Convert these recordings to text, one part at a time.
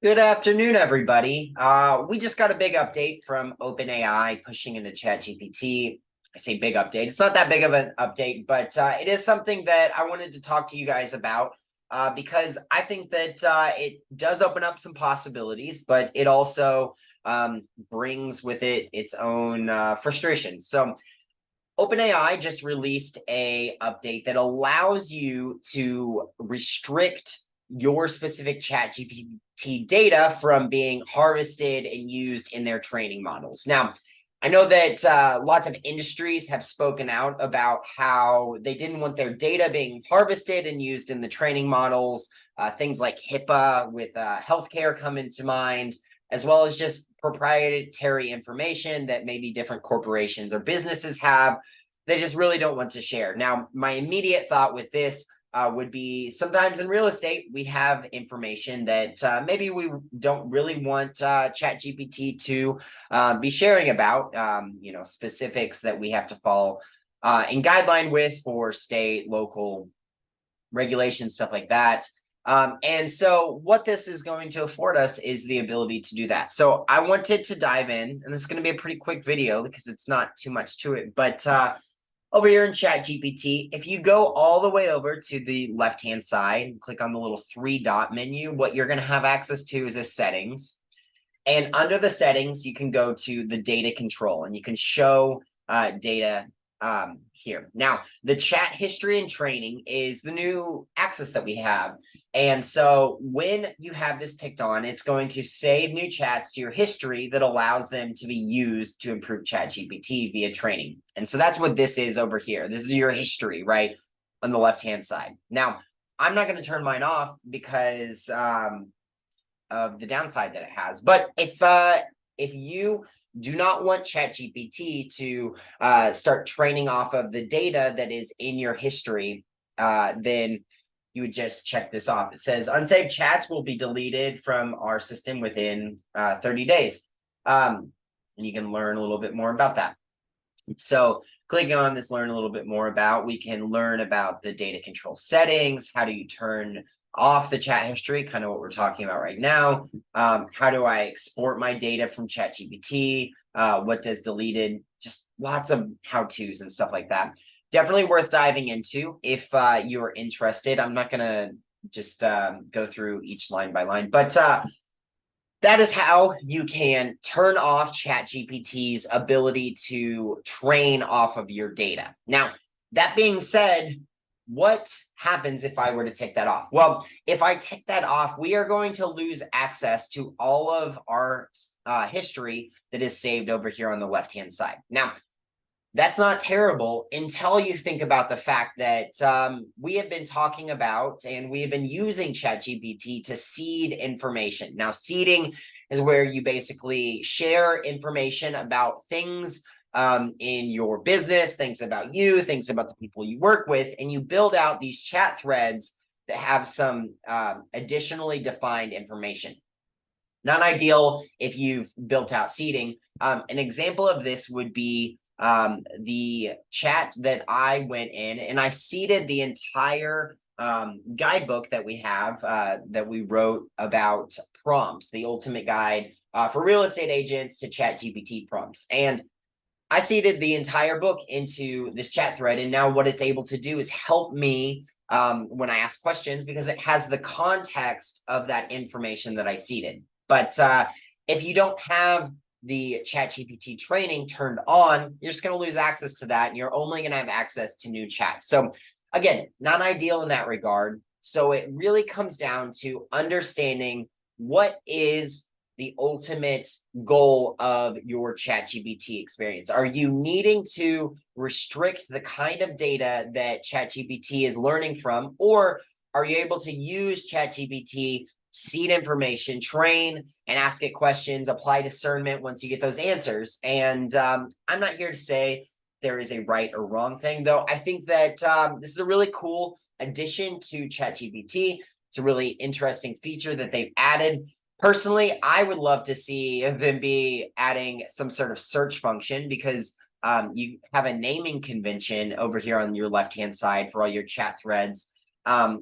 Good afternoon, everybody. We just got a big update from OpenAI pushing into ChatGPT. I say big update. It's not that big of an update, but it is something that I wanted to talk to you guys about because I think that it does open up some possibilities, but it also brings with it its own frustrations. So OpenAI just released a update that allows you to restrict your specific ChatGPT data from being harvested and used in their training models. Now, I know that lots of industries have spoken out about how they didn't want their data being harvested and used in the training models. Things like HIPAA with healthcare come into mind, as well as just proprietary information that maybe different corporations or businesses have. They just really don't want to share. Now, my immediate thought with this would be sometimes in real estate, we have information that maybe we don't really want ChatGPT to be sharing about, specifics that we have to follow in guideline with for state, local regulations, stuff like that. And so what this is going to afford us is the ability to do that. So I wanted to dive in, and this is going to be a pretty quick video because it's not too much to it, but over here in ChatGPT, if you go all the way over to the left-hand side and click on the little three-dot menu, what you're going to have access to is a settings. And under the settings, you can go to the data control and you can show data here. Now, the chat history and training is the new access that we have. And so when you have this ticked on, it's going to save new chats to your history that allows them to be used to improve ChatGPT via training. And so that's what this is over here. This is your history, right? On the left-hand side. Now, I'm not going to turn mine off because of the downside that it has. But if you do not want ChatGPT to start training off of the data that is in your history, then you would just check this off. It says unsaved chats will be deleted from our system within 30 days. And you can learn a little bit more about that. So clicking on this, learn a little bit more about, we can learn about the data control settings. How do you turn off the chat history? Kind of what we're talking about right now. How do I export my data from ChatGPT? What does deleted? Just lots of how-tos and stuff like that. Definitely worth diving into if you're interested. I'm not going to just go through each line by line, but that is how you can turn off ChatGPT's ability to train off of your data. Now, that being said, what happens if I were to take that off? Well, if I take that off, we are going to lose access to all of our history that is saved over here on the left-hand side. Now, that's not terrible until you think about the fact that we have been talking about and we have been using ChatGPT to seed information. Now, seeding is where you basically share information about things in your business, things about you, things about the people you work with, and you build out these chat threads that have some additionally defined information. Not ideal if you've built out seeding. An example of this would be the chat that I went in and I seeded the entire guidebook that we have that we wrote about prompts, the ultimate guide for real estate agents to ChatGPT prompts. And I seeded the entire book into this chat thread. And now what it's able to do is help me when I ask questions because it has the context of that information that I seeded. But if you don't have the ChatGPT training turned on, you're just going to lose access to that. And you're only going to have access to new chats. So again, not ideal in that regard. So it really comes down to understanding what is the ultimate goal of your ChatGPT experience. Are you needing to restrict the kind of data that ChatGPT is learning from, or are you able to use ChatGPT, seed information, train and ask it questions, apply discernment once you get those answers? And I'm not here to say there is a right or wrong thing, though. I think that this is a really cool addition to ChatGPT. It's a really interesting feature that they've added. Personally, I would love to see them be adding some sort of search function because you have a naming convention over here on your left-hand side for all your chat threads.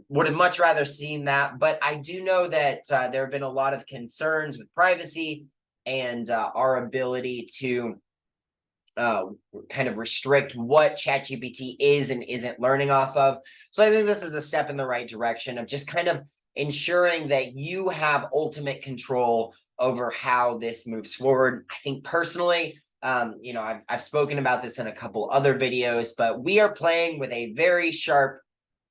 Would have much rather seen that, but I do know that there have been a lot of concerns with privacy and our ability to uh, kind of restrict what ChatGPT is and isn't learning off of. So I think this is a step in the right direction of just kind of ensuring that you have ultimate control over how this moves forward. I think personally, I've spoken about this in a couple other videos, but we are playing with a very sharp,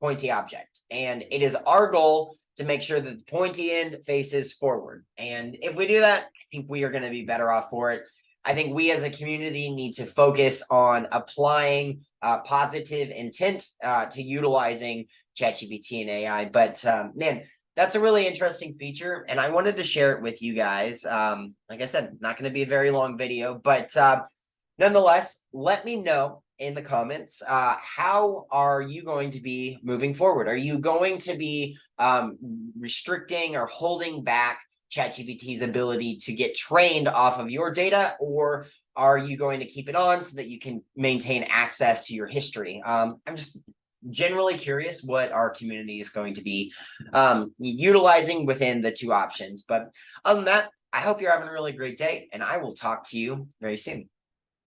pointy object, and it is our goal to make sure that the pointy end faces forward. And if we do that, I think we are going to be better off for it. I think we as a community need to focus on applying positive intent to utilizing ChatGPT and AI. But man, that's a really interesting feature, and I wanted to share it with you guys. Like I said, not going to be a very long video, but nonetheless, let me know in the comments how are you going to be moving forward? Are you going to be restricting or holding back ChatGPT's ability to get trained off of your data, or are you going to keep it on so that you can maintain access to your history? I'm just generally curious what our community is going to be utilizing within the two options. But other than that, I hope you're having a really great day, and I will talk to you very soon.